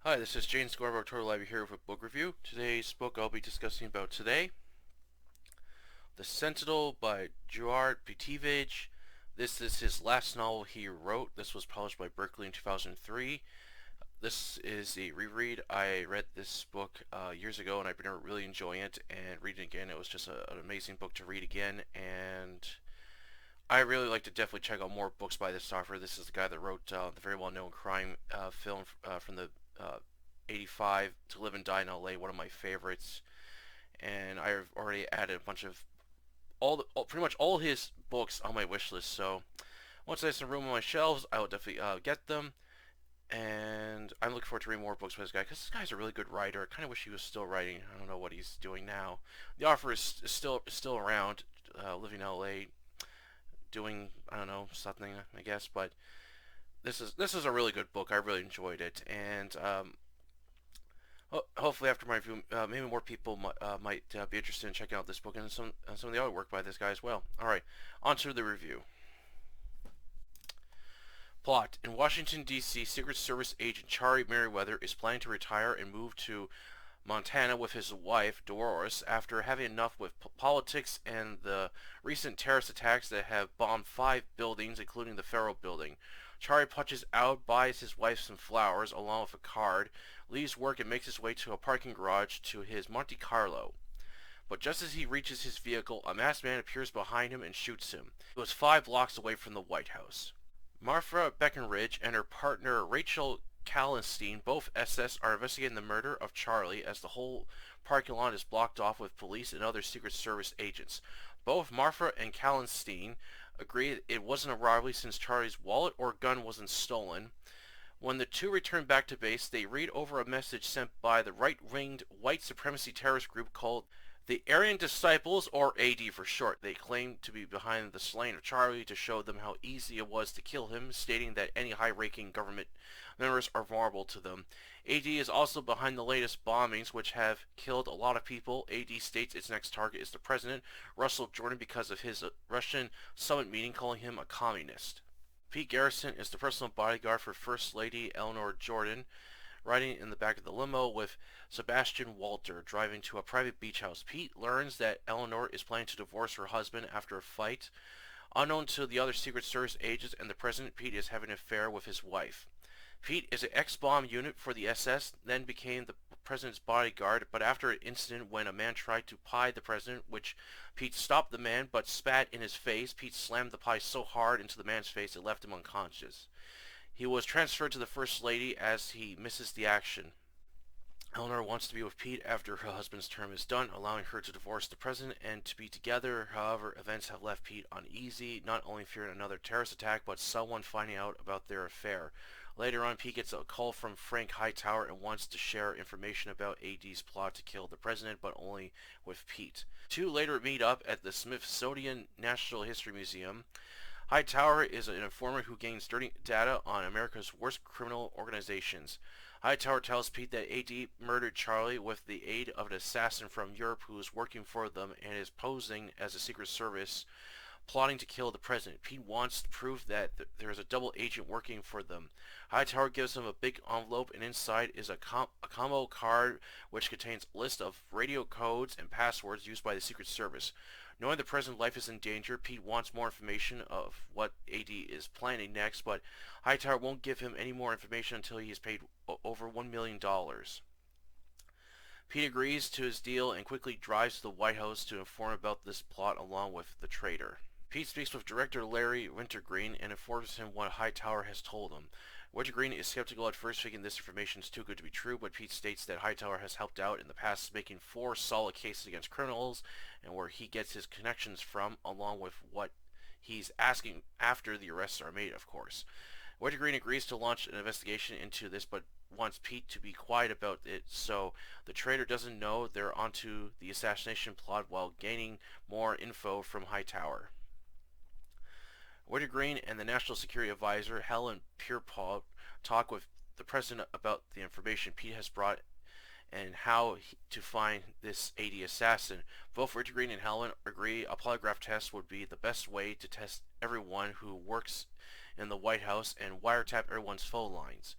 Hi, this is James Scorbo of Total Library here with a book review. Today's book I'll be discussing about today, The Sentinel by Gerald Petievich. This is his last novel he wrote. This was published by Berkeley in 2003. This is a reread. I read this book years ago and I've been really enjoying it, and reading it again, it was just an amazing book to read again, and I really like to definitely check out more books by this author. This is the guy that wrote the very well-known crime film from the 85, To Live and Die in LA, one of my favorites. And I've already added a bunch of pretty much all his books on my wish list. So once I have some room on my shelves, I will definitely get them. And I'm looking forward to reading more books by this guy because this guy's a really good writer. I kind of wish he was still writing. I don't know what he's doing now. The author is still around, living in LA, doing, I don't know, something, I guess. But this is a really good book. I really enjoyed it, and hopefully after my review, maybe more people might be interested in checking out this book and some of the other work by this guy as well. All right, on to the review. Plot: in Washington, D.C., Secret Service agent Charlie Merriweather is planning to retire and move to Montana with his wife, Dolores, after having enough with politics and the recent terrorist attacks that have bombed 5 buildings, including the Federal Building. Charlie punches out, buys his wife some flowers along with a card, leaves work and makes his way to a parking garage to his Monte Carlo. But just as he reaches his vehicle, a masked man appears behind him and shoots him. It was 5 blocks away from the White House. Martha Beckenridge and her partner Rachel Kallenstein, both SS, are investigating the murder of Charlie as the whole parking lot is blocked off with police and other Secret Service agents. Both Martha and Kallenstein agree it wasn't a robbery since Charlie's wallet or gun wasn't stolen. When the two return back to base, they read over a message sent by the right-winged white supremacy terrorist group called the Aryan Disciples, or AD for short. They claim to be behind the slaying of Charlie to show them how easy it was to kill him, stating that any high-ranking government members are vulnerable to them. AD is also behind the latest bombings, which have killed a lot of people. AD states its next target is the president, Russell Jordan, because of his Russian summit meeting calling him a communist. Pete Garrison is the personal bodyguard for First Lady Eleanor Jordan, riding in the back of the limo with Sebastian Walter, driving to a private beach house. Pete learns that Eleanor is planning to divorce her husband after a fight. Unknown to the other Secret Service agents and the president, Pete is having an affair with his wife. Pete is an ex-bomb unit for the SS, then became the president's bodyguard, but after an incident when a man tried to pie the president, which Pete stopped the man but spat in his face, Pete slammed the pie so hard into the man's face it left him unconscious. He was transferred to the First Lady as he misses the action. Eleanor wants to be with Pete after her husband's term is done, allowing her to divorce the president and to be together. However, events have left Pete uneasy, not only fearing another terrorist attack, but someone finding out about their affair. Later on, Pete gets a call from Frank Hightower and wants to share information about AD's plot to kill the president, but only with Pete. Two later meet up at the Smithsonian Natural History Museum. Hightower is an informant who gains dirty data on America's worst criminal organizations. Hightower tells Pete that AD murdered Charlie with the aid of an assassin from Europe who is working for them and is posing as a Secret Service, plotting to kill the president. Pete wants proof that there is a double agent working for them. Hightower gives him a big envelope, and inside is a combo card which contains a list of radio codes and passwords used by the Secret Service. Knowing the president's life is in danger, Pete wants more information of what AD is planning next, but Hightower won't give him any more information until he is paid over $1 million. Pete agrees to his deal and quickly drives to the White House to inform about this plot along with the traitor. Pete speaks with director Larry Wintergreen and informs him what Hightower has told him. Wintergreen is skeptical at first, thinking this information is too good to be true, but Pete states that Hightower has helped out in the past, making 4 solid cases against criminals, and where he gets his connections from, along with what he's asking after the arrests are made, of course. Wintergreen agrees to launch an investigation into this, but wants Pete to be quiet about it so the traitor doesn't know they're onto the assassination plot, while gaining more info from Hightower. Wintergreen and the National Security Advisor, Helen Pierpont, talk with the president about the information Pete has brought and how to find this AD assassin. Both Wintergreen and Helen agree a polygraph test would be the best way to test everyone who works in the White House and wiretap everyone's phone lines.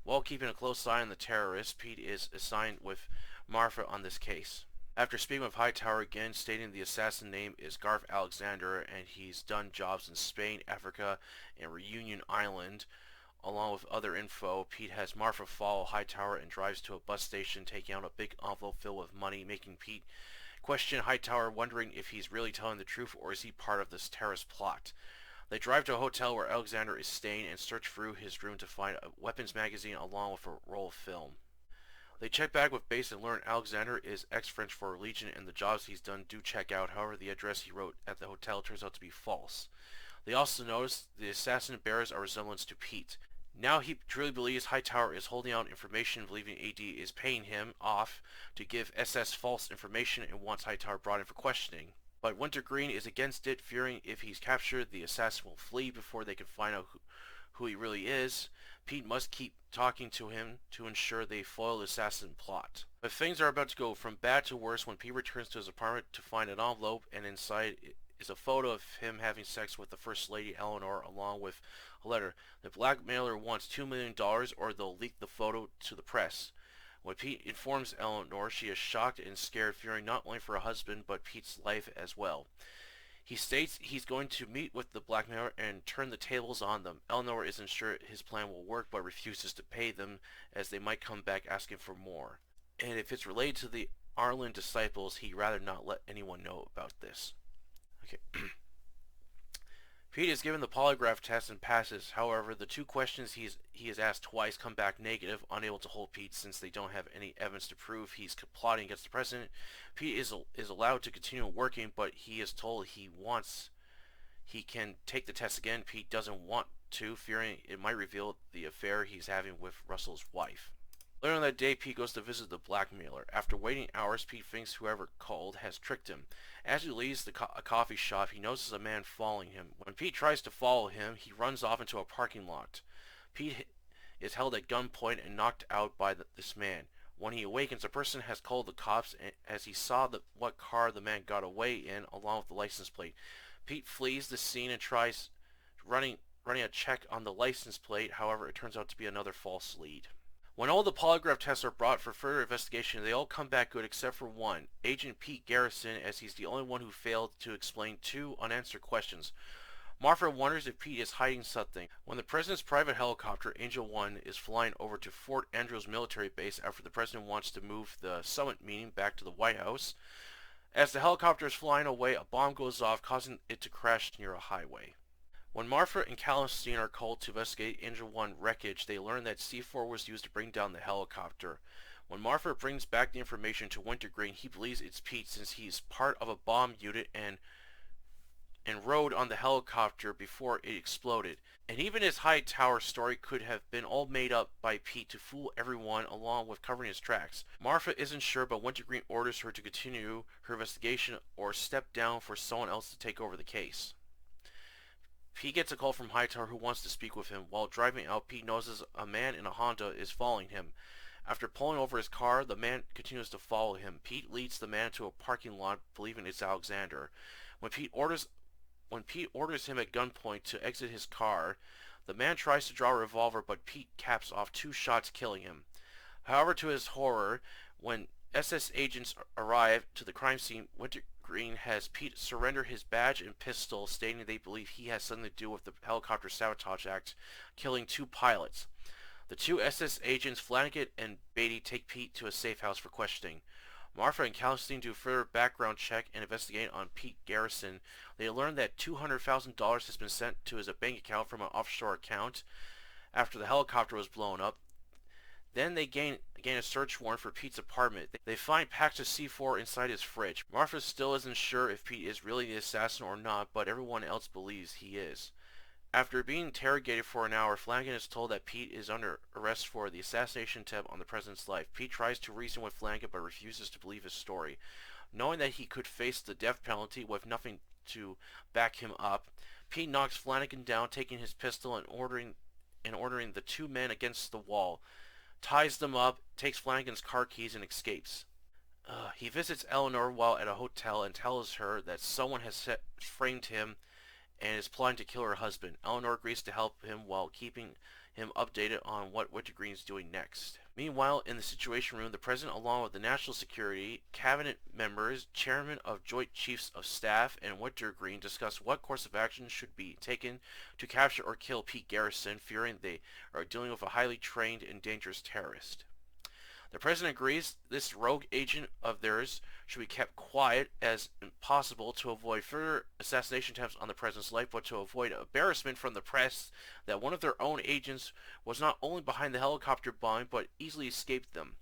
While keeping a close eye on the terrorists, Pete is assigned with Marfa on this case. After speaking with Hightower again, stating the assassin name is Garth Alexander and he's done jobs in Spain, Africa, and Reunion Island, along with other info, Pete has Marfa follow Hightower and drives to a bus station, taking out a big envelope filled with money, making Pete question Hightower, wondering if he's really telling the truth or is he part of this terrorist plot. They drive to a hotel where Alexander is staying and search through his room to find a weapons magazine along with a roll of film. They check back with base and learn Alexander is ex-French for Legion and the jobs he's done do check out. However, the address he wrote at the hotel turns out to be false. They also notice the assassin bears a resemblance to Pete. Now he truly believes Hightower is holding out information, believing AD is paying him off to give SS false information and wants Hightower brought in for questioning. But Wintergreen is against it, fearing if he's captured, the assassin will flee before they can find out who he really is. Pete must keep talking to him to ensure they foil the assassin plot. But things are about to go from bad to worse when Pete returns to his apartment to find an envelope, and inside is a photo of him having sex with the First Lady Eleanor, along with a letter. The blackmailer wants $2 million or they'll leak the photo to the press. When Pete informs Eleanor, she is shocked and scared, fearing not only for her husband but Pete's life as well. He states he's going to meet with the blackmailer and turn the tables on them. Eleanor isn't sure his plan will work but refuses to pay them as they might come back asking for more. And if it's related to the Arlen disciples, he'd rather not let anyone know about this. Okay. Pete is given the polygraph test and passes. However, the two questions he is asked twice come back negative, unable to hold Pete since they don't have any evidence to prove he's plotting against the president. Pete is allowed to continue working, but he is told he can take the test again. Pete doesn't want to, fearing it might reveal the affair he's having with Russell's wife. Later on that day, Pete goes to visit the blackmailer. After waiting hours, Pete thinks whoever called has tricked him. As he leaves a coffee shop, he notices a man following him. When Pete tries to follow him, he runs off into a parking lot. Pete is held at gunpoint and knocked out by this man. When he awakens, a person has called the cops as he saw what car the man got away in, along with the license plate. Pete flees the scene and tries running a check on the license plate. However, it turns out to be another false lead. When all the polygraph tests are brought for further investigation, they all come back good except for one, Agent Pete Garrison, as he's the only one who failed to explain two unanswered questions. Marfa wonders if Pete is hiding something. When the president's private helicopter, Angel 1, is flying over to Fort Andrews military base after the president wants to move the summit meeting back to the White House, as the helicopter is flying away, a bomb goes off, causing it to crash near a highway. When Marfa and Calistine are called to investigate Angel 1 wreckage, they learn that C4 was used to bring down the helicopter. When Marfa brings back the information to Wintergreen, he believes it's Pete since he's part of a bomb unit and rode on the helicopter before it exploded. And even his Hightower story could have been all made up by Pete to fool everyone along with covering his tracks. Marfa isn't sure, but Wintergreen orders her to continue her investigation or step down for someone else to take over the case. Pete gets a call from Hightower who wants to speak with him. While driving out, Pete notices a man in a Honda is following him. After pulling over his car, the man continues to follow him. Pete leads the man to a parking lot, believing it's Alexander. When Pete orders him at gunpoint to exit his car, the man tries to draw a revolver, but Pete caps off 2 shots, killing him. However, to his horror, when SS agents arrive to the crime scene, Wintergreen has Pete surrender his badge and pistol, stating they believe he has something to do with the helicopter sabotage act, killing 2 pilots. The 2 SS agents, Flanagan and Beatty, take Pete to a safe house for questioning. Marfa and Calistine do further background check and investigate on Pete Garrison. They learn that $200,000 has been sent to his bank account from an offshore account after the helicopter was blown up. Then they gain a search warrant for Pete's apartment. They find packs of C4 inside his fridge. Marfa still isn't sure if Pete is really the assassin or not, but everyone else believes he is. After being interrogated for an hour, Flanagan is told that Pete is under arrest for the assassination attempt on the president's life. Pete tries to reason with Flanagan but refuses to believe his story. Knowing that he could face the death penalty with nothing to back him up, Pete knocks Flanagan down, taking his pistol and ordering the 2 men against the wall, ties them up, takes Flanagan's car keys, and escapes. He visits Eleanor while at a hotel and tells her that someone has framed him and is plotting to kill her husband. Eleanor agrees to help him while keeping him updated on what Wintergreen is doing next. Meanwhile, in the Situation Room, the President, along with the National Security, Cabinet members, Chairman of Joint Chiefs of Staff, and Wintergreen discuss what course of action should be taken to capture or kill Pete Garrison, fearing they are dealing with a highly trained and dangerous terrorist. The President agrees this rogue agent of theirs should be kept quiet as possible to avoid further assassination attempts on the President's life, but to avoid embarrassment from the press that one of their own agents was not only behind the helicopter bombing, but easily escaped them.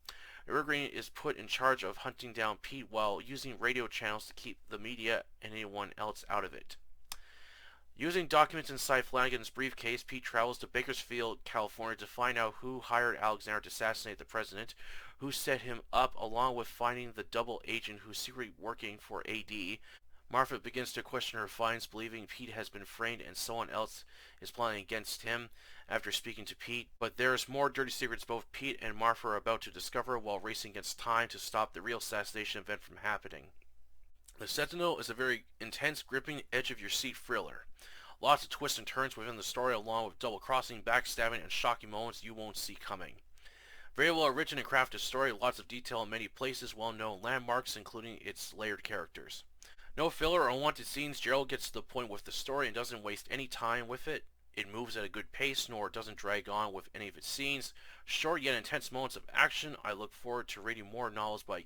Evergreen is put in charge of hunting down Pete while using radio channels to keep the media and anyone else out of it. Using documents inside Flanagan's briefcase, Pete travels to Bakersfield, California to find out who hired Alexander to assassinate the president, who set him up, along with finding the double agent who's secretly working for AD. Martha begins to question her finds, believing Pete has been framed and someone else is plotting against him after speaking to Pete. But there's more dirty secrets both Pete and Martha are about to discover while racing against time to stop the real assassination event from happening. The Sentinel is a very intense, gripping, edge-of-your-seat thriller. Lots of twists and turns within the story, along with double-crossing, backstabbing, and shocking moments you won't see coming. Very well written and crafted story, lots of detail in many places, well-known landmarks, including its layered characters. No filler or unwanted scenes. Gerald gets to the point with the story and doesn't waste any time with it. It moves at a good pace, nor doesn't drag on with any of its scenes. Short yet intense moments of action. I look forward to reading more novels by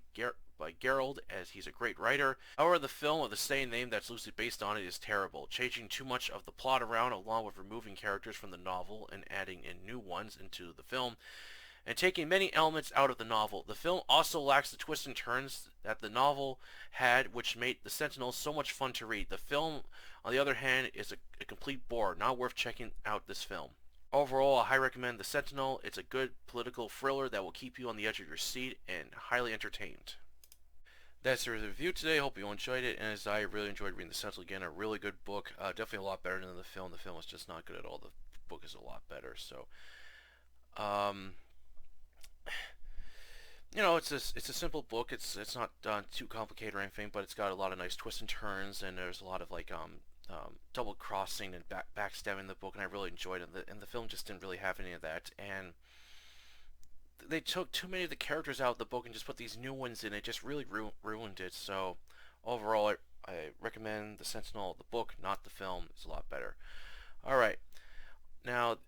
Gerald, as he's a great writer. However, the film of the same name that's loosely based on it is terrible, changing too much of the plot around, along with removing characters from the novel and adding in new ones into the film, and taking many elements out of the novel. The film also lacks the twists and turns that the novel had, which made The Sentinel so much fun to read. The film, on the other hand, is a complete bore, not worth checking out this film. Overall, I highly recommend The Sentinel. It's a good political thriller that will keep you on the edge of your seat and highly entertained. That's the review today. Hope you enjoyed it, and as I really enjoyed reading The Sentinel again, a really good book. Definitely a lot better than the film. The film is just not good at all. The book is a lot better. So, you know, it's a simple book. It's not too complicated or anything, but it's got a lot of nice twists and turns, and there's a lot of like double crossing and backstabbing in the book, and I really enjoyed it. And the film just didn't really have any of that, and they took too many of the characters out of the book and just put these new ones in. It just really ruined it. So overall, I recommend The Sentinel, the book, not the film. It's a lot better. All right, now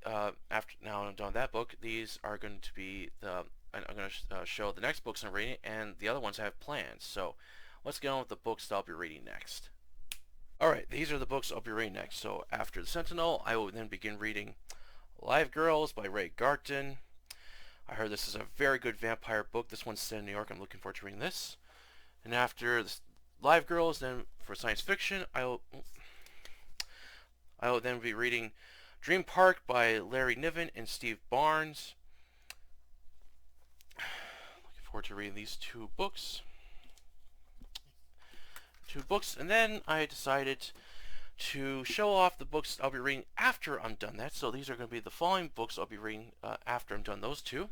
after I'm done with that book, these are going to be I'm going to show the next books I'm reading, and the other ones I have planned. So let's get on with the books that I'll be reading next. Alright, these are the books I'll be reading next. So after The Sentinel, I will then begin reading Live Girls by Ray Garton. I heard this is a very good vampire book. This one's set in New York. I'm looking forward to reading this. And after Live Girls, then for science fiction, I will then be reading Dream Park by Larry Niven and Steve Barnes. Looking forward to reading these two books. And then I decided to show off the books I'll be reading after I'm done that. So these are going to be the following books I'll be reading after I'm done those two.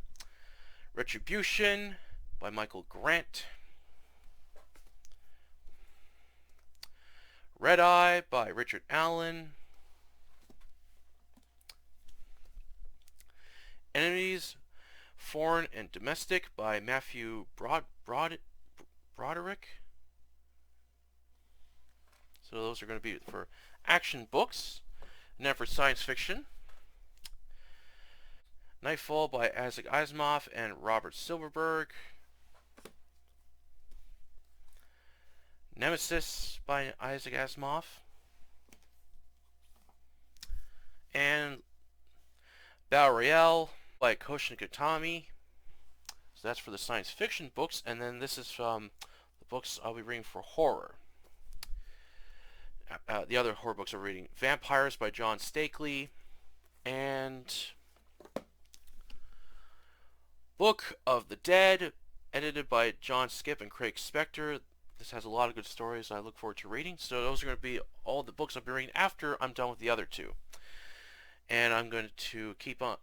Retribution by Michael Grant. Red Eye by Richard Allen. Enemies, Foreign and Domestic by Matthew Broderick. So those are going to be for action books. And then for science fiction, Nightfall by Isaac Asimov and Robert Silverberg. Nemesis by Isaac Asimov. And Battle Royale by Koshin Katami. So that's for the science fiction books. And then this is from the books I'll be reading for horror. The other horror books I'm reading: Vampires by John Stakely, and Book of the Dead, edited by John Skip and Craig Spector. This has a lot of good stories I look forward to reading. So those are going to be all the books I'll be reading after I'm done with the other two. And I'm going to keep on,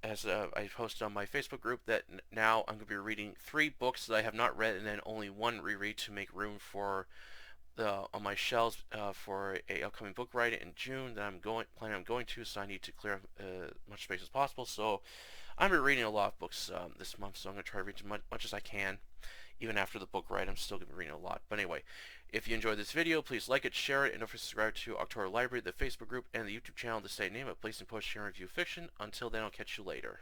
as I posted on my Facebook group, that now I'm going to be reading 3 books that I have not read, and then only 1 reread to make room for on my shelves for a upcoming book writing in June that I'm planning on going to, so I need to clear up as much space as possible. So I'm reading a lot of books this month, so I'm going to try to read as much as I can. Even after the book write, I'm still going to be reading a lot. But anyway, if you enjoyed this video, please like it, share it, and don't forget to subscribe to October Library, the Facebook group, and the YouTube channel, the same name of Place and Push, Share and Review Fiction. Until then, I'll catch you later.